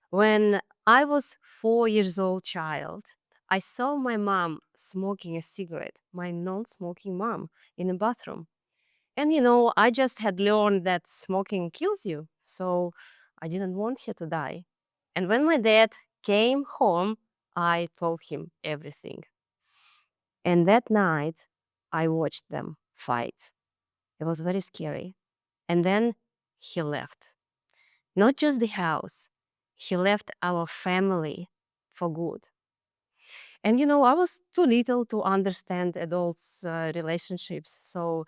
When I was 4 years old child, I saw my mom smoking a cigarette, my non-smoking mom, in the bathroom. And I just had learned that smoking kills you, so I didn't want her to die. And when my dad came home, I told him everything. And that night, I watched them fight. It was very scary. And then he left. Not just the house, he left our family for good. And I was too little to understand adults' relationships, so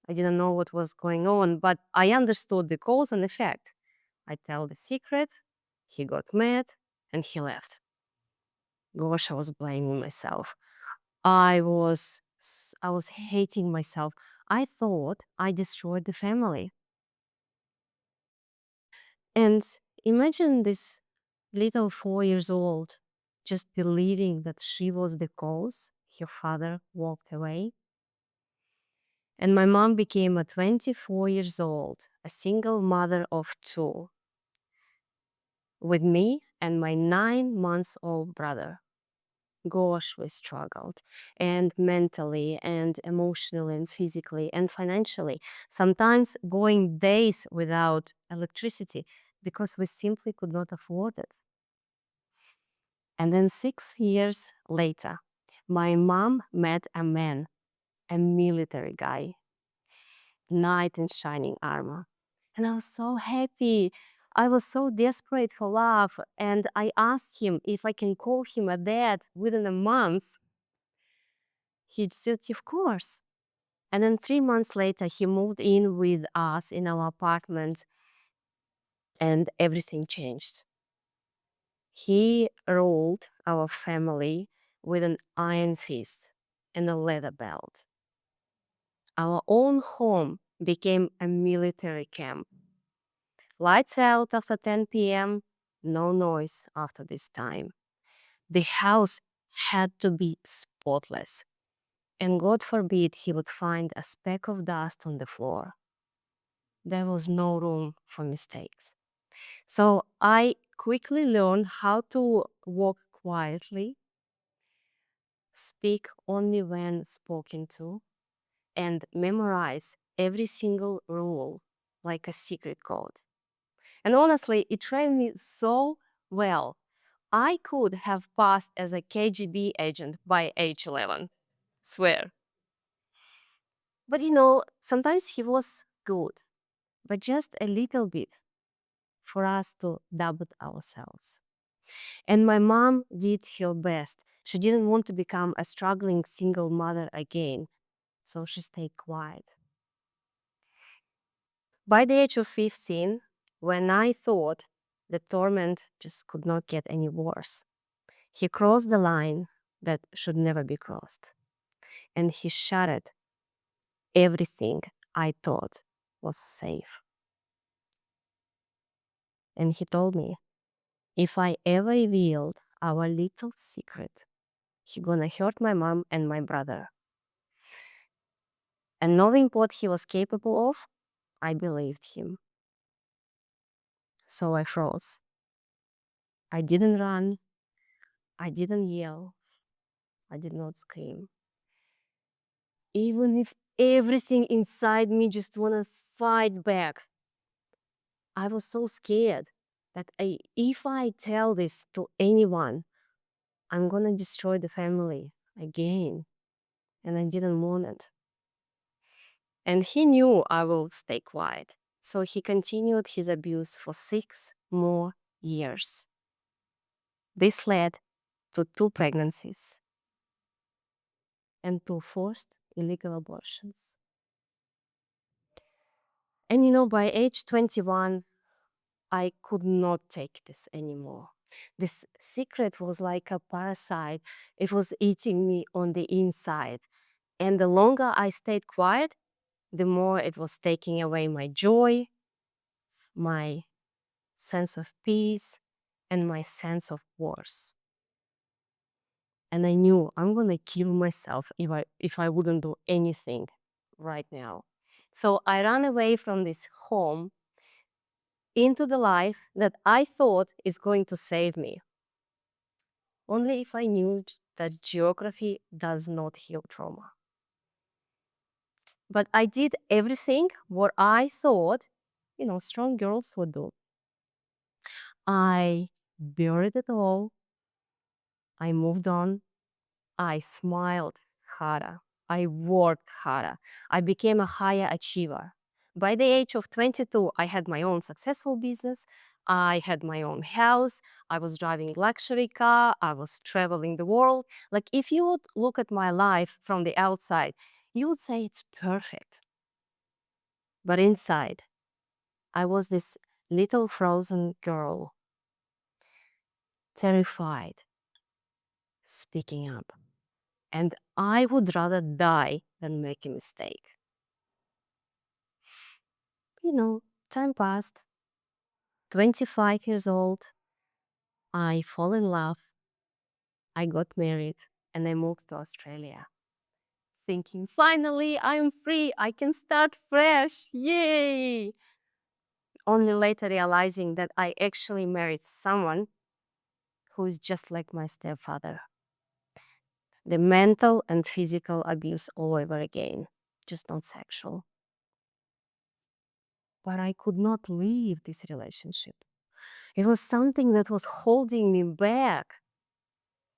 I didn't know what was going on, but I understood the cause and effect. I tell the secret, he got mad, and he left. Gosh, I was blaming myself. I was hating myself. I thought I destroyed the family. And imagine this little 4 years old just believing that she was the cause. Her father walked away. And my mom became a 24 years old, a single mother of two, with me and my 9 months old brother. Gosh, we struggled, and mentally, and emotionally, and physically, and financially. Sometimes going days without electricity because we simply could not afford it. And then 6 years later, my mom met a man, a military guy, knight in shining armor. And I was so happy. I was so desperate for love. And I asked him if I can call him a dad within a month. He said, of course. And then 3 months later, he moved in with us in our apartment, and everything changed. He ruled our family with an iron fist and a leather belt. Our own home became a military camp. Lights out after 10 p.m., no noise after this time. The house had to be spotless, and God forbid he would find a speck of dust on the floor. There was no room for mistakes. So I quickly learned how to walk quietly, speak only when spoken to, and memorize every single rule like a secret code. And honestly, it trained me so well. I could have passed as a KGB agent by age 11. Swear. But sometimes he was good, but just a little bit for us to doubt ourselves. And my mom did her best. She didn't want to become a struggling single mother again, so she stayed quiet. By the age of 15, when I thought the torment just could not get any worse, he crossed the line that should never be crossed. And he shattered everything I thought was safe. And he told me, if I ever revealed our little secret, he gonna hurt my mom and my brother. And knowing what he was capable of, I believed him. So I froze. I didn't run. I didn't yell. I did not scream. Even if everything inside me just wanna fight back, I was so scared that if I tell this to anyone, I'm gonna destroy the family again. And I didn't want it. And he knew I would stay quiet. So he continued his abuse for 6 more years. This led to 2 pregnancies and 2 forced illegal abortions. And by age 21, I could not take this anymore. This secret was like a parasite. It was eating me on the inside. And the longer I stayed quiet, the more it was taking away my joy, my sense of peace, and my sense of worth. And I knew I'm gonna kill myself if I wouldn't do anything right now. So I ran away from this home. into the life that I thought is going to save me. Only if I knew that geography does not heal trauma. But I did everything what I thought, strong girls would do. I buried it all. I moved on. I smiled harder. I worked harder. I became a higher achiever. By the age of 22, I had my own successful business. I had my own house. I was driving luxury car. I was traveling the world. Like if you would look at my life from the outside, you would say it's perfect. But inside, I was this little frozen girl, terrified, speaking up. And I would rather die than make a mistake. Time passed. 25 years old, I fall in love, I got married, and I moved to Australia. Thinking, finally, I am free, I can start fresh, yay! Only later realizing that I actually married someone who is just like my stepfather. The mental and physical abuse all over again, just not sexual. But I could not leave this relationship. It was something that was holding me back.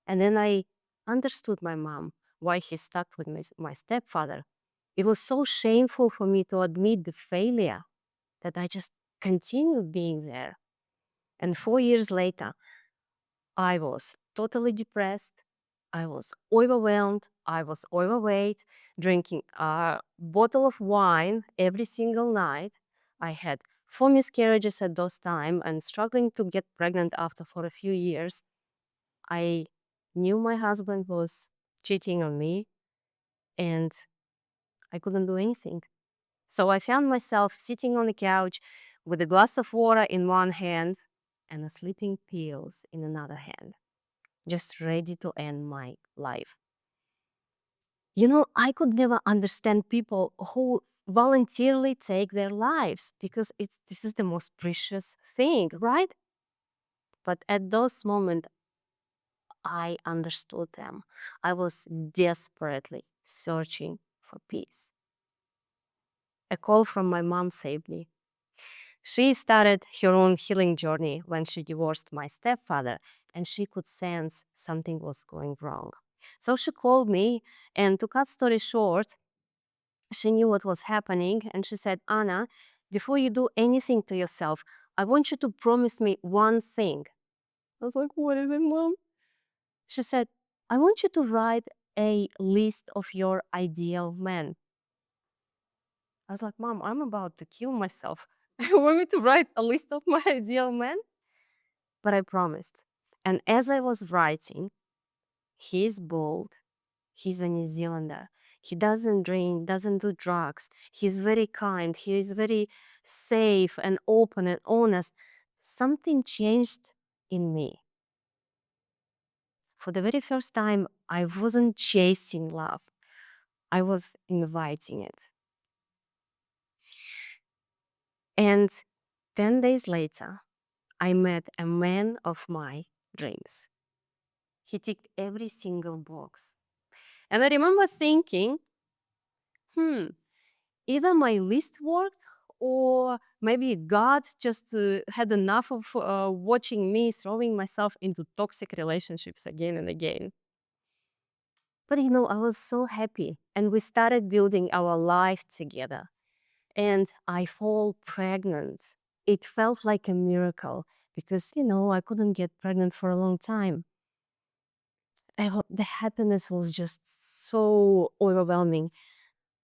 And then I understood my mom, why he stuck with my stepfather. It was so shameful for me to admit the failure that I just continued being there. And 4 years later, I was totally depressed. I was overwhelmed. I was overweight, drinking a bottle of wine every single night. I had 4 miscarriages at those time and struggling to get pregnant after for a few years. I knew my husband was cheating on me and I couldn't do anything. So I found myself sitting on the couch with a glass of water in one hand and a sleeping pills in another hand, just ready to end my life. I could never understand people who voluntarily take their lives because this is the most precious thing, right? But at those moments, I understood them. I was desperately searching for peace. A call from my mom saved me. She started her own healing journey when she divorced my stepfather, and she could sense something was going wrong. So she called me, and to cut story short, she knew what was happening, and she said, Anna, before you do anything to yourself, I want you to promise me one thing. I was like, what is it, mom? She said, I want you to write a list of your ideal men. I was like, Mom, I'm about to kill myself. You want me to write a list of my ideal men? But I promised. And as I was writing, he's bold. He's a New Zealander. He doesn't drink, doesn't do drugs. He's very kind. He is very safe and open and honest. Something changed in me. For the very first time, I wasn't chasing love. I was inviting it. And 10 days later, I met a man of my dreams. He ticked every single box. And I remember thinking, either my list worked or maybe God just had enough of watching me throwing myself into toxic relationships again and again. But I was so happy and we started building our life together. And I fall pregnant. It felt like a miracle because, I couldn't get pregnant for a long time. The happiness was just so overwhelming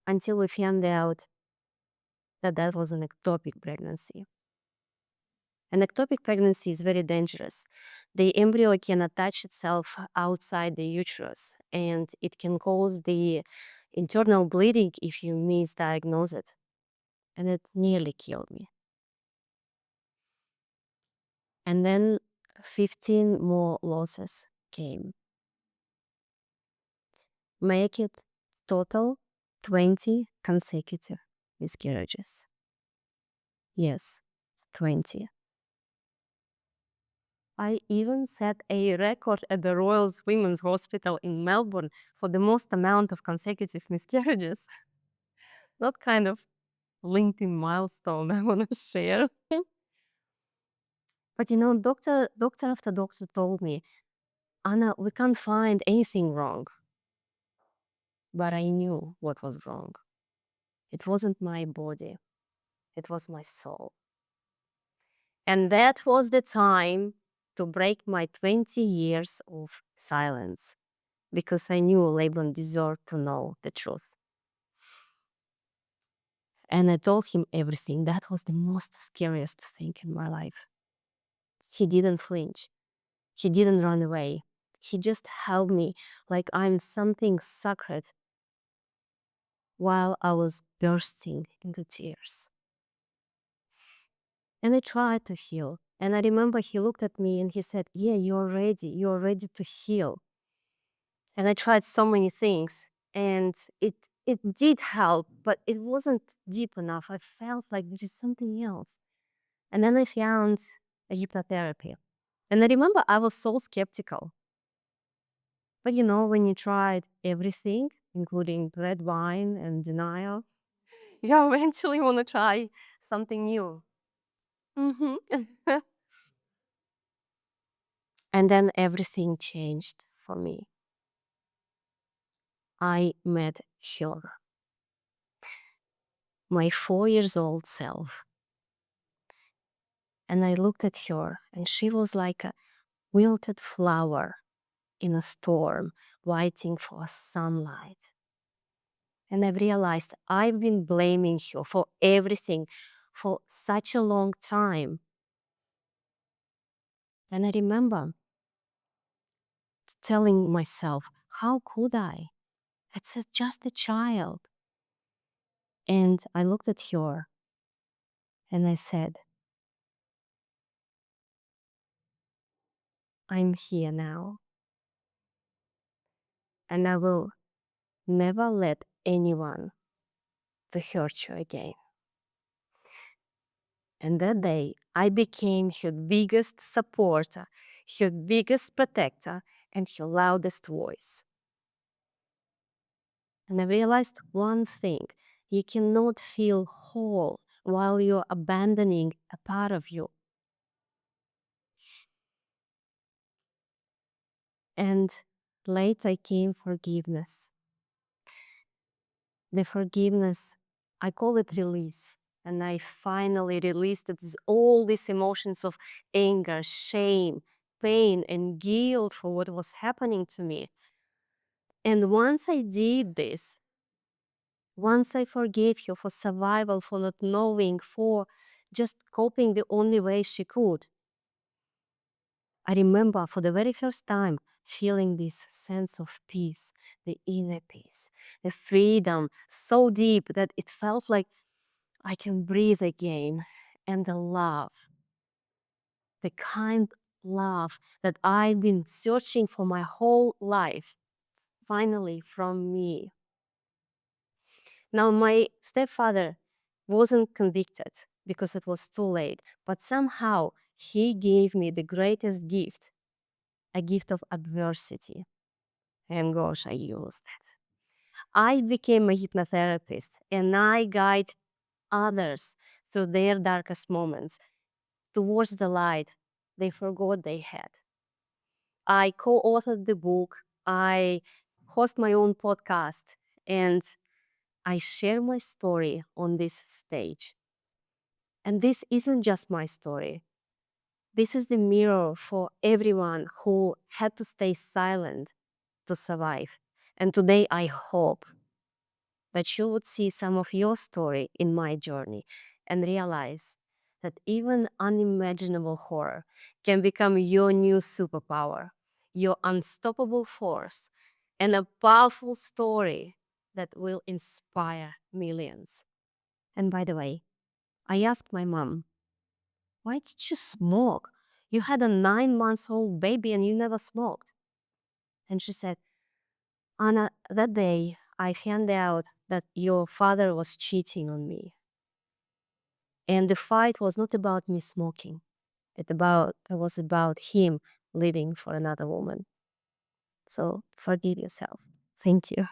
until we found out that was an ectopic pregnancy. An ectopic pregnancy is very dangerous. The embryo can attach itself outside the uterus and it can cause the internal bleeding if you misdiagnose it. And it nearly killed me. And then 15 more losses came. Make it total 20 consecutive miscarriages. Yes, 20. I even set a record at the Royal Women's Hospital in Melbourne for the most amount of consecutive miscarriages. Not kind of LinkedIn milestone I want to share. But doctor after doctor told me, Anna, we can't find anything wrong. But I knew what was wrong. It wasn't my body, it was my soul. And that was the time to break my 20 years of silence, because I knew Laban deserved to know the truth. And I told him everything. That was the most scariest thing in my life. He didn't flinch. He didn't run away. He just held me like I'm something sacred while I was bursting into tears. And I tried to heal. And I remember he looked at me and he said, yeah, you're ready. You're ready to heal. And I tried so many things and it did help, but it wasn't deep enough. I felt like there is something else. And then I found a hypnotherapy. And I remember I was so skeptical. But when you tried everything, including red wine and denial, you eventually want to try something new. And then everything changed for me. I met her, my 4 years old self. And I looked at her, and she was like a wilted flower in a storm, waiting for sunlight. And I realized I've been blaming her for everything for such a long time. And I remember telling myself, how could I? It's just a child. And I looked at her and I said, I'm here now. And I will never let anyone to hurt you again. And that day, I became her biggest supporter, her biggest protector, and her loudest voice. And I realized one thing: you cannot feel whole while you're abandoning a part of you. And later came forgiveness. The forgiveness, I call it release. And I finally released all these emotions of anger, shame, pain, and guilt for what was happening to me. And once I did this, once I forgave her for survival, for not knowing, for just coping the only way she could, I remember for the very first time feeling this sense of peace, the inner peace, the freedom so deep that it felt like I can breathe again. And the love, the kind love that I've been searching for my whole life, finally from me. Now, my stepfather wasn't convicted because it was too late, but somehow he gave me the greatest gift, a gift of adversity. And gosh, I used it. I became a hypnotherapist and I guide others through their darkest moments towards the light they forgot they had. I co-authored the book, I host my own podcast, and I share my story on this stage. And this isn't just my story. This is the mirror for everyone who had to stay silent to survive. And today I hope that you would see some of your story in my journey and realize that even unimaginable horror can become your new superpower, your unstoppable force, and a powerful story that will inspire millions. And by the way, I asked my mom, why did you smoke? You had a 9-month-old baby and you never smoked. And she said, Anna, that day I found out that your father was cheating on me. And the fight was not about me smoking. It was about him living for another woman. So forgive yourself. Thank you.